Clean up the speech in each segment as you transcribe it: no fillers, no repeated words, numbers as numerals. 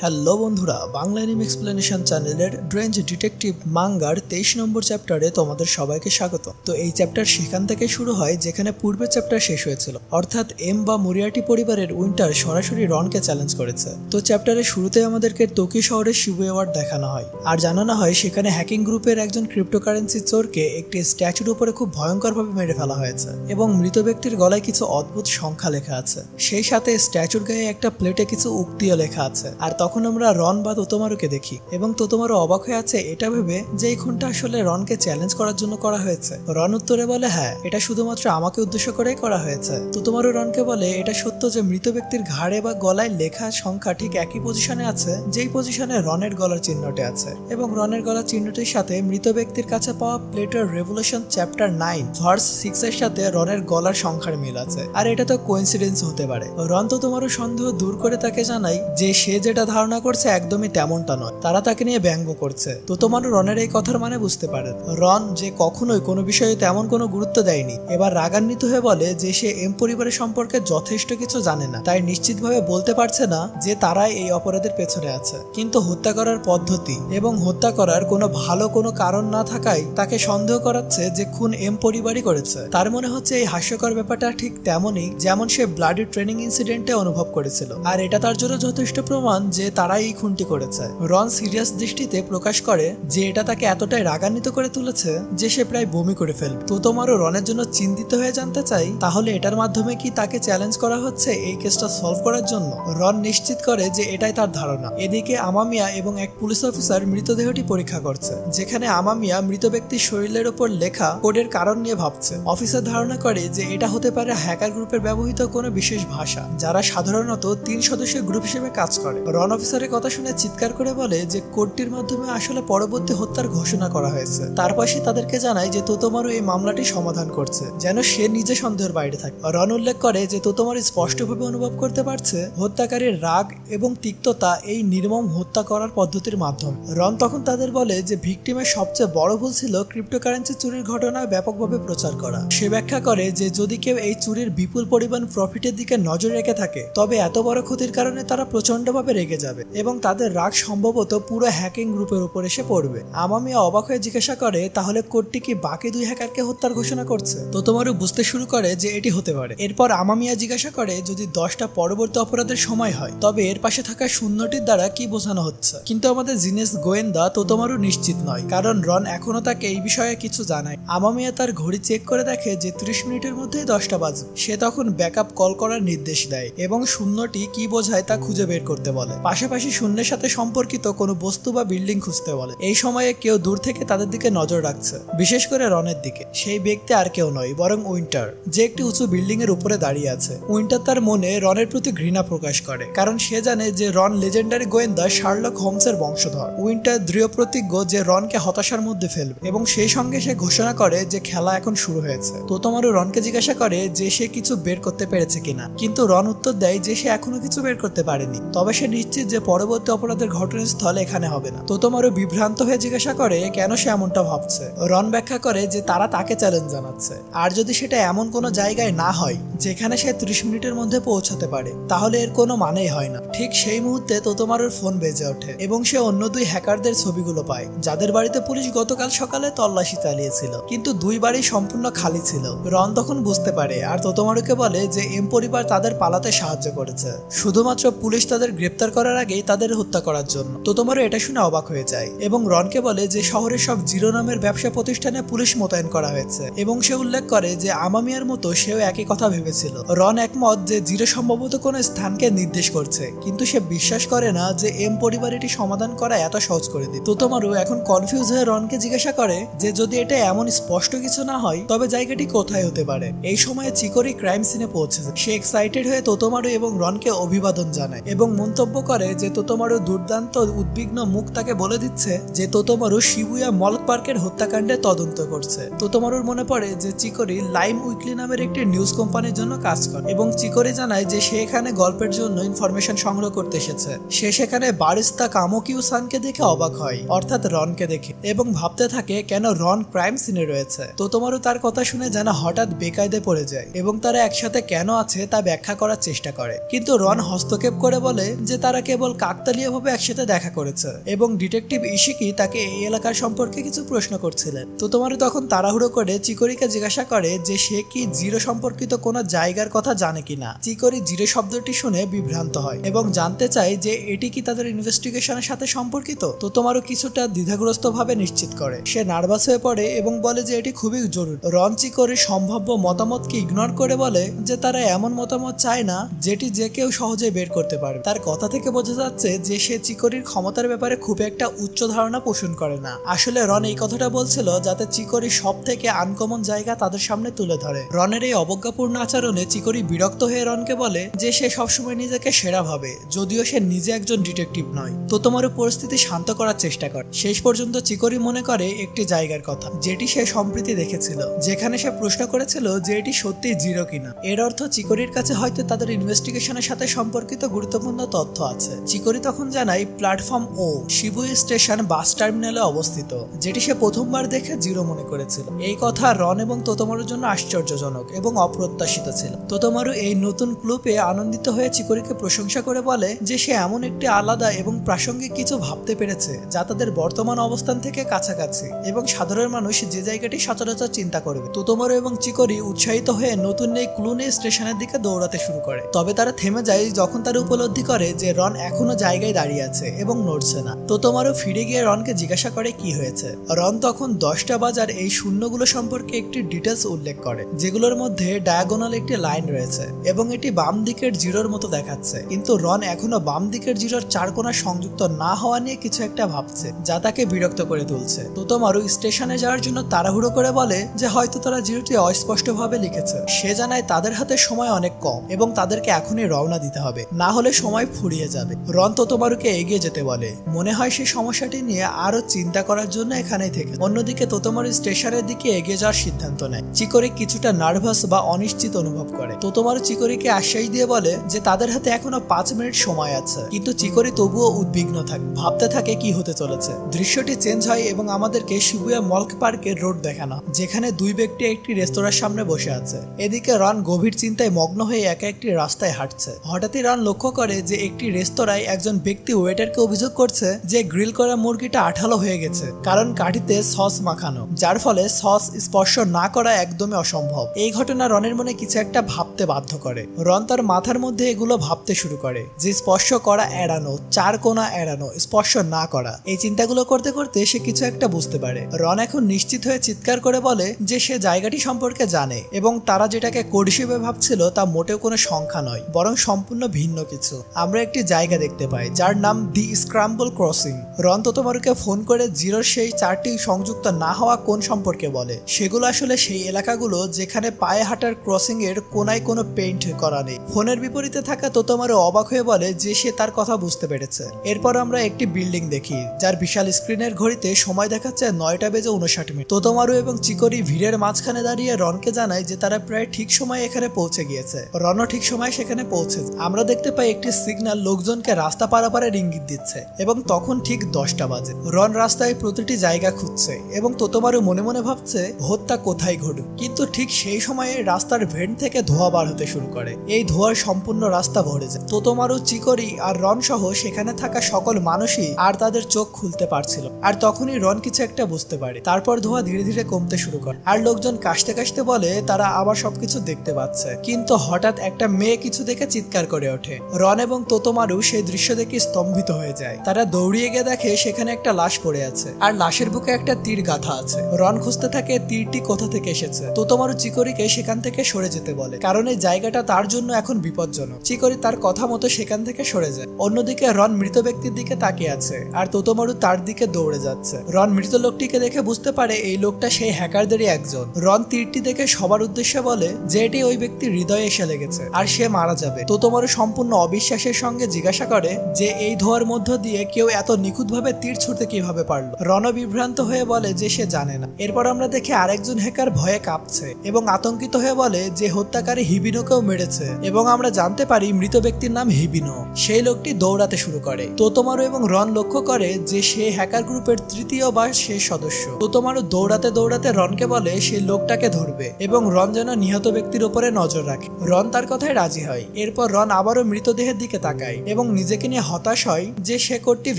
Hello বন্ধুরা, Bangla anime explanation চ্যানেলের ড্রেঞ্জ detective Munger 23 নম্বর চ্যাপ্টারে তোমাদের সবাইকে স্বাগত। তো এই চ্যাপ্টার সেখান থেকে শুরু হয় যেখানে পূর্বের চ্যাপ্টার শেষ হয়েছিল, অর্থাৎ এম বা মোরিয়ার্টি পরিবারের উইন্টার সরাসরি রনকে চ্যালেঞ্জ করেছে। তো চ্যাপ্টারের শুরুতে আমাদেরকে টোকিও শহরের শিবুয়া ওয়ার্ড দেখানো হয় আর জানানো হয় সেখানে হ্যাকিং গ্রুপের একজন ক্রিপ্টোকারেন্সি চোরকে একটি স্ট্যাচুর উপরে খুব ভয়ঙ্করভাবে মেরে ফেলা হয়েছে এবং মৃত ব্যক্তির গলায় কিছু অদ্ভুত সংখ্যা লেখা আছে। সেই সাথে স্ট্যাচুর গায়ে একটা প্লেটে কিছু উক্তিও লেখা আছে। আর তখন আমরা রন বা তোতোমারুকে দেখি এবং তোতোমারু অবাক হয়ে আছে এটা ভেবে যে এই খুনটা আসলে রনকে চ্যালেঞ্জ করার জন্য করা হয়েছে। রন উত্তরে বলে হ্যাঁ, এটা শুধুমাত্র আমাকে উদ্দেশ্য করেই করা হয়েছে। তোতোমারু রনকে বলে এটা সত্য যে মৃত ব্যক্তির ঘাড়ে বা গলায় লেখা সংখ্যা ঠিক একই পজিশনে আছে যেই পজিশনে রনের গলার চিহ্নটি আছে, এবং রনের গলার চিহ্নটির সাথে মৃত ব্যক্তির কাছে পাওয়া প্লেটোর রেভলিউশন চ্যাপ্টার 9 ভার্স 6 এর সাথে রনের গলার সংখ্যার মিল আছে। আর এটা তো কোইন্সিডেন্স হতে পারে। রন তোতোমারু সন্দেহ দূর করে তাকে জানাই যে সে যেটা ধারণা করছে একদমই তেমনটা নয়, তারা তাকে নিয়ে ব্যঙ্গ করছে। তোতোমারু রনের এই কথার মানে বুঝতে পারে। রন যে কখনোই কোনো বিষয়ে তেমন কোনো গুরুত্ব দেয়নি, এবার রাগান্বিত হয়ে বলে যে সে এম পরিবারের সম্পর্কে যথেষ্ট কিছু জানে না, তাই নিশ্চিতভাবে বলতে পারছে না যে তারাই এই অপরাধের পেছনে আছে। কিন্তু হত্যা করার পদ্ধতি এবং হত্যা করার কোনো ভালো কোনো কারণ না থাকায় তাকে সন্দেহ করাচ্ছে যে খুন এম পরিবারই করেছে। তার মনে হচ্ছে এই হাস্যকর ব্যাপারটা ঠিক তেমনই যেমন সে ব্লাডি ট্রেনিং ইনসিডেন্টে অনুভব করেছিল, আর এটা তার জন্য যথেষ্ট প্রমাণ যে তারাই এই খুনটি করেছে। রন সিরিয়াস দৃষ্টিতে প্রকাশ করে যে এটা তাকে এতটাই রাগান্বিত করে তুলেছে যে সে প্রায় বমি করে ফেলবে। তোতোমারু রনের জন্য চিন্তিত হয়ে জানতে চাই তাহলে এটার মাধ্যমে কি তাকে চ্যালেঞ্জ করা হচ্ছে এই কেসটা সলভ করার জন্য। রন নিশ্চিত করে যে এটাই তার ধারণা। এদিকে আমামিয়া এবং এক পুলিশ অফিসার মৃতদেহটি পরীক্ষা করছে, যেখানে আমামিয়া মৃত ব্যক্তির শরীরের উপর লেখা কোডের কারণ নিয়ে ভাবছে। অফিসার ধারণা করে যে এটা হতে পারে হ্যাকার গ্রুপের ব্যবহৃত কোনো বিশেষ ভাষা, যারা সাধারণত 3 সদস্যের গ্রুপ হিসেবে কাজ করে। রন অফিসারের কথা শুনে চিৎকার করে বলে যে কোডটির মাধ্যমে আসলে পরবর্তী হত্যার ঘোষণা করা হয়েছে। তারপর সে তাদেরকে জানায় যে তোতোমারু এই মামলাটি সমাধান করছে যেন সে নিজে সন্দেহের বাইরে থাকে। রন উল্লেখ করে যে তোতোমারু স্পষ্টভাবে অনুভব করতে পারছে হত্যাকারীর রাগ এবং তিক্ততা এই নির্মম হত্যা করার পদ্ধতির মাধ্যমে। রন তখন তাদের বলে যে ভিকটিমের সবচেয়ে বড় ভুল ছিল ক্রিপ্টোকারেন্সি চুরির ঘটনা ব্যাপকভাবে প্রচার করা। সে ব্যাখ্যা করে যে যদি কেউ এই চুরির বিপুল পরিমাণ প্রফিটের দিকে নজর রেখে থাকে তবে এত বড় ক্ষতির কারণে তারা প্রচন্ডভাবে রেগে যাবে এবং তাদের রাগ সম্ভবত পুরো হ্যাকিং গ্রুপের উপর এসে পড়বে। আমামিয়া অবাক হয়ে জিজ্ঞাসা করে তাহলে কোডটি কি বাকি 2 হ্যাকারকে হত্যার ঘোষণা করছে? তোতোমারু বুঝতে শুরু করে যে এটি হতে পারে। এরপর আমামিয়া জিজ্ঞাসা করে যদি 10টা পরবর্তী অপরাধের সময় হয় তবে এর পাশে থাকা শূন্যটির দ্বারা কি বোঝানো হচ্ছে। কিন্তু আমাদের জিনেস গোয়েন্দা তোতোমারু নিশ্চিত নয়, কারণ রন এখনো তাকে এই বিষয়ে কিছু জানায়। আমামিয়া তার ঘড়ি চেক করে দেখে যে 30 মিনিটের মধ্যেই 10টা বাজবে। সে তখন ব্যাকআপ কল করার নির্দেশ দেয় এবং শূন্যটি কি বোঝায় তা খুঁজে বের করতে বলে। পাশাপাশি শূন্যের সাথে সম্পর্কিত কোনো বস্তু বা বিল্ডিং খুঁজতে বলে। এই সময়ে কেউ দূর থেকে তাদের দিকে নজর রাখছে, বিশেষ করে রনের দিকে। সেই ব্যক্তি আর কেউ নয় বরং উইন্টার, যে একটি উঁচু বিল্ডিং এর উপরে দাঁড়িয়ে আছে। উইন্টার তার মনে রনের প্রতি ঘৃণা প্রকাশ করে, কারণ সে জানে যে রন লেজেন্ডারি গোয়েন্দা শার্লক হোমসের বংশধর। উইন্টার দৃঢ় প্রতিজ্ঞ যে রনকে হতাশার মধ্যে ফেলবে এবং সেই সঙ্গে সে ঘোষণা করে যে খেলা এখন শুরু হয়েছে। তোতোমারু রনকে জিজ্ঞাসা করে যে সে কিছু বের করতে পেরেছে কিনা, কিন্তু রন উত্তর দেয় যে সে এখনো কিছু বের করতে পারেনি, তবে সে নিশ্চিত যে পরবর্তী অপরাধের ঘটনাস্থল এখানে হবে না। তোতোমারু বিভ্রান্ত হয়ে জিজ্ঞাসা করে কেন সে এমনটা ভাবছে। রন ব্যাখ্যা করে যে তারা তাকে চ্যালেঞ্জ জানাচ্ছে, আর যদি সেটা এমন কোনো জায়গায় না হয় যেখানে সে 30 মিনিটের মধ্যে পৌঁছাতে পারে তাহলে এর কোনো মানেই হয় না। ঠিক সেই মুহূর্তে তোতোমারুর ফোন বেজে ওঠে এবং সে অন্য 2 হ্যাকারদের ছবিগুলো পায়, যাদের বাড়িতে পুলিশ গতকাল সকালে তল্লাশি চালিয়েছিল, কিন্তু 2 বাড়ি সম্পূর্ণ খালি ছিল। রন তখন বুঝতে পারে আর তোতোমারুকে বলে যে এম পরিবার তাদের পালাতে সাহায্য করেছে শুধুমাত্র পুলিশ তাদের গ্রেপ্তার করার আগেই তাদের হত্যা করার জন্য। তোতোমারু এটা শুনে অবাক হয়ে যায় এবং রনকে বলে যে শহরের সব জিরো নামের ব্যবসা প্রতিষ্ঠানে পুলিশ মোতায়েন করা হয়েছে, এবং সে উল্লেখ করে যে আমামিয়ার মতো সেও একই কথা ভেবেছিল। রন একমত যে জিরো সম্ভবত কোনো স্থানকে নির্দেশ করছে, কিন্তু সে বিশ্বাস করে না যে এম পরিবার এটি সমাধান করা এত সহজ করে দিবে। তোতোমারু এখন কনফিউজ হয়ে রনকে জিজ্ঞাসা করে যে যদি এটা এমন স্পষ্ট কিছু না হয় তবে জায়গাটি কোথায় হতে পারে। এই সময়ে চিকোরি ক্রাইম সিনে পৌঁছেছে। সে এক্সাইটেড হয়ে তোতোমারু এবং রনকে অভিবাদন জানায় এবং মন্তব্য করে যে তোতোমারু দুর্দান্ত উদ্বিগ্ন মুখ তাকে বলে দিচ্ছে যে তোতোমারু শিবুয়া মল পার্কের হত্যাকাণ্ডে তদন্ত করছে। তোতোমারুর মনে পড়ে যে চিকোরি লাইম উইকলি নামের একটি নিউজ কোম্পানির জন্য কাজ করে এবং চিকোরি জানায় যে সে এখানে গল্পের জন্য ইনফরমেশন সংগ্রহ করতে এসেছে। সে সেখানে বারিস্তা কামোকিউ সানকে দেখে অবাক হয়, অর্থাৎ রনকে দেখে, এবং ভাবতে থাকে কেন রন ক্রাইম সিনে রয়েছে। তোতোমারু তার কথা শুনে যেন হঠাৎ বেকায়দে পড়ে যায় এবং তারা একসাথে কেন আছে তা ব্যাখ্যা করার চেষ্টা করে, কিন্তু রন হস্তক্ষেপ করে বলে যে তারা কেবল কাকতালীয়ভাবে একসাথে দেখা করেছে এবং ডিটেকটিভ ইশিকি তাকে এই এলাকার সম্পর্কে কিছু প্রশ্ন করছিলেন। তোতোমারু তখন তাড়াহুড়ো করে চিকোরিকে জিজ্ঞাসা করে যে সে কি জিরো সম্পর্কিত কোনো জায়গার কথা জানে কিনা। চিকোরি জিরো শব্দটি শুনে বিভ্রান্ত হয় এবং জানতে চায় যে এটি কি তাদের ইনভেস্টিগেশনের সাথে সম্পর্কিত। তোতোমারু কিছুটা দ্বিধাগ্রস্ত ভাবে নিশ্চিত করে। সে নার্ভাস হয়ে পড়ে এবং বলে যে এটি খুবই জরুরি। রন চিকোরির সম্ভাব্য মতামতকে ইগনোর করে বলে যে তারা এমন মতামত চায় না যেটি যে কেউ সহজে বের করতে পারে। তার কথা থেকে বোঝা যাচ্ছে যে সে চিকোরির ক্ষমতার ব্যাপারে খুব একটা উচ্চ ধারণা পোষণ করে না। আসলে রন এই কথাটা বলছিল যাতে চিকোরি সব থেকে আনকমন জায়গা তাদের সামনে তুলে ধরে। রনের এই অবজ্ঞাপূর্ণ আচরণে চিকোরি বিরক্ত হয়ে রনকে বলে যে সে সবসময় নিজেকে সেরা ভাবে, যদিও সে নিজে একজন ডিটেকটিভ নয়। তোতোমারু পরিস্থিতি শান্ত করার চেষ্টা করে। শেষ পর্যন্ত চিকোরি মনে করে একটি জায়গার কথা যেটি সে সম্প্রতি দেখেছিল, যেখানে সে প্রশ্ন করেছিল যে এটি সত্যি জিরো কিনা। এর অর্থ চিকোরির কাছে হয়তো তাদের ইনভেস্টিগেশনের সাথে সম্পর্কিত গুরুত্বপূর্ণ তথ্য আছে। চিকোরি তখন জানায় প্ল্যাটফর্ম ও শিবুই স্টেশন বাস টার্মিনালে অবস্থিত, যেটি সে প্রথমবার দেখে জিরো মনে করেছিল। এই কথা রন এবং তোতোমারুর জন্য আশ্চর্যজনক এবং অপ্রত্যাশিত ছিল। তোতোমারু এই নতুন ক্লু পেয়ে আনন্দিত হয়ে চিকোরিকে প্রশংসা করে বলে যে সে এমন একটি আলাদা এবং প্রাসঙ্গিক কিছু ভাবতে পেরেছে যা তাদের বর্তমান অবস্থান থেকে কাছাকাছি এবং সাধারণ মানুষ যে জায়গাটি সচরাচর চিন্তা করবে। তোতোমারু এবং চিকোরি উৎসাহিত হয়ে নতুন এই ক্লু নিয়ে স্টেশনের দিকে দৌড়াতে শুরু করে। তবে তারা থেমে যায় যখন তারা উপলব্ধি করে যে রন এখনো জায়গায় দাঁড়িয়ে আছে এবং নড়ছে না। তোতোমারু ফিরে গিয়ে রনকে জিজ্ঞাসা করে কি হয়েছে। রন তখন 10টা বাজার এই শূন্যগুলো সম্পর্কে একটি ডিটেলস উল্লেখ করে, যেগুলোর মধ্যে ডায়াগোনাল একটি লাইন রয়েছে এবং এটি বাম দিকের জিরোর মতো দেখাচ্ছে। কিন্তু রন এখনো বাম দিকের জিরোর 4 কোণা সংযুক্ত না হওয়া নিয়ে কিছু একটা ভাবছে, যা তাকে বিরক্ত করে তুলছে। তোতোমারু স্টেশনে যাওয়ার জন্য তাড়াহুড়ো করে বলে যে হয়তো তারা জিরোটি অস্পষ্টভাবে লিখেছে। সে জানায় তাদের হাতে সময় অনেক কম এবং তাদেরকে এখনই রওনা দিতে হবে, না হলে সময় ফুরিয়ে যাবে। রন তোতোমারুকে এগিয়ে যেতে বলে। মনে হয় সে সমস্যাটি নিয়ে আরো চিন্তা করার জন্য এখানেই থেকে। অন্যদিকে তোতোমারু স্টেশনের দিকে এগিয়ে যাওয়ার সিদ্ধান্ত নেয়। চিকোরি কিছুটা নার্ভাস বা অনিশ্চিত অনুভব করে। তোতোমারু চিকোরিকে আশ্বাস দিয়ে বলে যে তাদের হাতে এখনো 5 মিনিট সময় আছে, কিন্তু চিকোরি তবুও উদ্বিগ্ন থাকে, ভাবতে থাকে কি হতে চলেছে। দৃশ্যটি চেঞ্জ হয় এবং আমাদেরকে শিবুয়া মল পার্কের রোড দেখানো, যেখানে দুই ব্যক্তি একটি রেস্তোরাঁর সামনে বসে আছে। এদিকে রন গভীর চিন্তায় মগ্ন হয়ে একা একটি রাস্তায় হাঁটছে। হঠাৎই রন লক্ষ্য করে যে একটি রেস্তোরাঁয় একজন ব্যক্তি ওয়েটারকে অভিযোগ করছে যে গ্রিল করা মুরগিটা আঠালো হয়ে গেছে, কারণ কাঠিতে সস মাখানো, যার ফলে সস স্পর্শ না করা একদমই অসম্ভব। এই ঘটনা রনের মনে কিছু একটা ভাবতে বাধ্য করে। রন তার মাথার মধ্যে এগুলো ভাবতে শুরু করে, যে স্পর্শ করা এড়ানো, 4 কোণা এড়ানো, স্পর্শ না করা। এই চিন্তাগুলো করতে করতে সে কিছু একটা বুঝতে পারে। রন এখন নিশ্চিত হয়ে চিৎকার করে বলে যে সে জায়গাটি সম্পর্কে জানে এবং তারা যেটাকে কোড হিসেবে ভাবছিল তা মোটেও কোনো সংখ্যা নয়, বরং সম্পূর্ণ ভিন্ন কিছু। আমরা একটি জায়গা দেখতে পাই যার নাম দি স্ক্রাম্বল ক্রসিং। রন তোতোমারুকে ফোন করে জিরোর সেই 4টি সংযুক্ত না হওয়া কোণ সম্পর্কে বলে। সেগুলো আসলে সেই এলাকাগুলো যেখানে পায়ে হাঁটার ক্রসিং এর কোনায় কোনো পেইন্ট করা নেই। ফোনের বিপরীতে থাকা তোতোমারু অবাক হয়ে বলে যে সে তার কথা বুঝতে পেরেছে। এরপর আমরা একটি বিল্ডিং দেখি যার বিশাল স্ক্রিনের ঘড়িতে সময় দেখাচ্ছে 9:59। তোতোমারু এবং চিকোরি ভিড়ের মাঝখানে দাঁড়িয়ে রনকে জানায় যে তারা প্রায় ঠিক সময়ে এখানে পৌঁছে গিয়েছে। রনও ঠিক সময় সেখানে পৌঁছেছে। আমরা দেখতে পাই একটি সিগন্যাল লোকজনকে রাস্তা পারাপারের ইঙ্গিত দিচ্ছে এবং তখন ঠিক 10টা বাজে। রন রাস্তায় প্রতিটি জায়গা খুঁজছে এবং তোতোমারু মনে মনে ভাবছে হত্যা কোথায় ঘটুক। কিন্তু ঠিক সেই সময়ে রাস্তার ভেন্ট থেকে ধোঁয়া বার হতে শুরু করে। এই ধোঁয়ার সম্পূর্ণ রাস্তা ভরে যায়। তোতোমারু, চিকোরি আর রন সহ সেখানে থাকা সকল মানুষই আর তাদের চোখ খুলতে পারছিল। আর তখনই রন কিছু একটা বুঝতে পারে। তারপর ধোঁয়া ধীরে ধীরে কমতে শুরু করে আর লোকজন কাশতে কাশতে বলে তারা আবার সবকিছু দেখতে পাচ্ছে। কিন্তু হঠাৎ একটা মেয়ে কিছু দেখে চিৎকার করে ওঠে। রন এবং তোতোমারু সেই দৃশ্য দেখে স্তম্ভিত হয়ে যায়। তারা দৌড়িয়ে গিয়ে দেখে সেখানে একটা লাশ পড়ে আছে আর লাশের বুকে একটা তীর গাঁথা আছে। রন খুঁজতে থাকে তীরটি কোথা থেকে এসেছে। তোতোমারু চিকোরিকে সেখান থেকে সরে যেতে বলে, কারণ এই জায়গাটা তার জন্য এখন বিপজ্জনক। চিকোরি তার কথা মতো সেখান থেকে সরে যায়। অন্যদিকে রন মৃত ব্যক্তির দিকে তাকিয়ে আছে আর তোতোমারু তার দিকে দৌড়ে যাচ্ছে। রন মৃত লোকটিকে দেখে বুঝতে পারে এই লোকটা সেই হ্যাকারদেরই একজন। রন তীরটি দেখে সবার উদ্দেশ্যে বলে যে এটি ওই ব্যক্তির হৃদয়ে এসে লেগেছে আর সে মারা যাবে। তোতোমারু সম্পূর্ণ অবিশ্বাসের সঙ্গে জিজ্ঞাসা করে যে এই ধোঁয়ার মধ্য দিয়ে কেউ এত নিখুঁতভাবে তীর ছুঁড়তে কিভাবে পারলো। রন বিভ্রান্ত হয়ে বলে যে সে জানে না। এরপর আমরা দেখি আরেকজন হ্যাকার ভয়ে কাঁপছে এবং আতঙ্কিত হয়ে বলে যে হত্যাকারী হিবিনোকেও মেরেছে এবং আমরা জানতে পারি মৃত ব্যক্তির নাম হিবিনো। সেই লোকটি দৌড়াতে শুরু করে। তোতোমারু এবং রন লক্ষ্য করে যে সে হ্যাকার গ্রুপের তৃতীয় বা শেষ সদস্য। তোতোমারু দৌড়াতে দৌড়াতে রনকে বলে সেই লোকটাকে ধরবে এবং রন যেন নিহত ব্যক্তির উপরে নজর রাখে। রন তার কথায় রাজি হয়। এরপর রন আবারও মৃতদেহের দিকে তাকায় এবং এবং নিজেকে নিয়ে হতাশ হয় যে সে কোডটি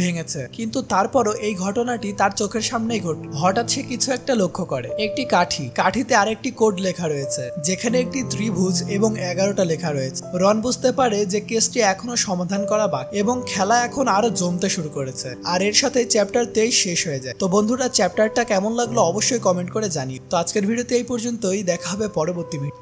ভেঙেছে, কিন্তু তারপরও এই ঘটনাটি তার চোখের সামনেই ঘটে। হঠাৎ সে কিছু একটা লক্ষ্য করে, একটি কাঠিতে আরেকটি কোড লেখা রয়েছে যেখানে একটি ত্রিভুজ এবং 11টা লেখা রয়েছে। রন বুঝতে পারে যে কেসটি এখনো সমাধান করা বাকি এবং খেলা এখন আরো জমতে শুরু করেছে। আর এর সাথে চ্যাপ্টার 23 শেষ হয়ে যায়। তো বন্ধুরা, চ্যাপ্টারটা কেমন লাগলো অবশ্যই কমেন্ট করে জানিও। তো আজকের ভিডিওতে এই পর্যন্তই, দেখা হবে পরবর্তী ভিডিও।